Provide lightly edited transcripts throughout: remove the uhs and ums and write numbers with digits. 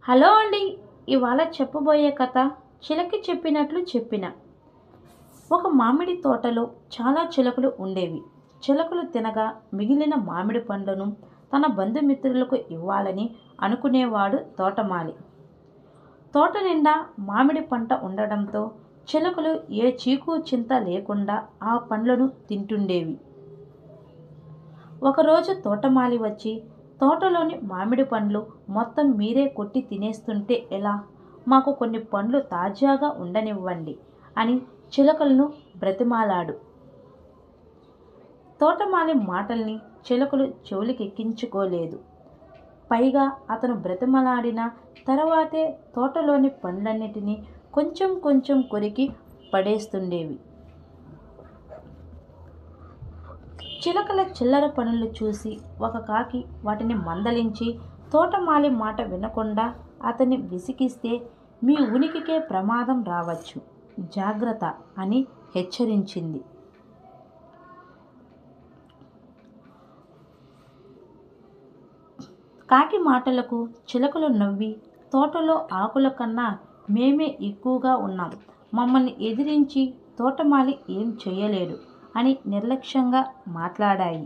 Hello అండి. ఇవాళ చెప్పబోయే కథ చిలక చెప్పినట్లు చెప్పిన. ఒక మామిడి తోటలో చాలా చిలకలు ఉండేవి. చిలకలు తినగా మిగిలిన మామిడి పండ్లను తన బంధుమిత్రులకు ఇవ్వాలని అనుకునేవాడు తోటమాలి. తోట నిండా మామిడి పంట ఉండడంతో చిలకలు ఏ చీకు చింత లేకుండా ఆ పండ్లను తింటుండేవి. ఒకరోజు తోటమాలి వచ్చి, తోటలోని మామిడి పండ్లు మొత్తం మీరే కొట్టి తినేస్తుంటే ఎలా? మాకు కొన్ని పండ్లు తాజాగా ఉండనివ్వండి అని చిలకలను బ్రతిమాలాడు. తోటమాలి మాటల్ని చిలకలు చెవులకెక్కించుకోలేదు. పైగా అతను బ్రతిమలాడిన తర్వాతే తోటలోని పండ్లన్నిటినీ కొంచెం కొంచెం కొరికి పడేస్తుండేవి. చిలకల చిల్లర పనులు చూసి ఒక కాకి వాటిని మందలించి, తోటమాలి మాట వినకుండా అతన్ని విసిగిస్తే మీ ఉనికికే ప్రమాదం రావచ్చు, జాగ్రత్త అని హెచ్చరించింది. కాకి మాటలకు చిలకలు నవ్వి, తోటలో ఆకుల కన్నా మేమే ఎక్కువగా ఉన్నాం, మమ్మల్ని ఎదిరించి తోటమాలి ఏం చేయలేడు అని నిర్లక్ష్యంగా మాట్లాడాయి.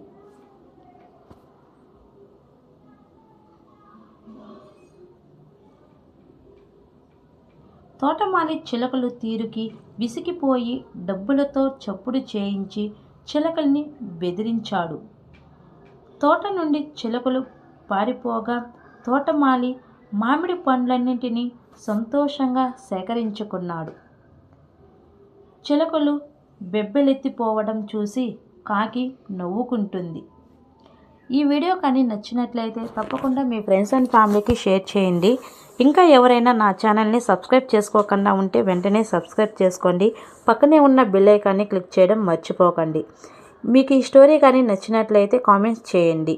తోటమాలి చిలకలు తీరుకి విసిగిపోయి డబ్బులతో చప్పుడు చేయించి చిలకల్ని బెదిరించాడు. తోట నుండి చిలకలు పారిపోగా తోటమాలి మామిడి పండ్లన్నింటినీ సంతోషంగా సేకరించుకున్నాడు. చిలకలు బెబ్బెలెత్తిపోవడం చూసి కాకి నవ్వుకుంటుంది. ఈ వీడియో కానీ నచ్చినట్లయితే తప్పకుండా మీ ఫ్రెండ్స్ అండ్ ఫ్యామిలీకి షేర్ చేయండి. ఇంకా ఎవరైనా నా ఛానల్ని సబ్స్క్రైబ్ చేసుకోకుండా ఉంటే వెంటనే సబ్స్క్రైబ్ చేసుకోండి. పక్కనే ఉన్న బెల్ ఐకాన్ని క్లిక్ చేయడం మర్చిపోకండి. మీకు ఈ స్టోరీ కానీ నచ్చినట్లయితే కామెంట్స్ చేయండి.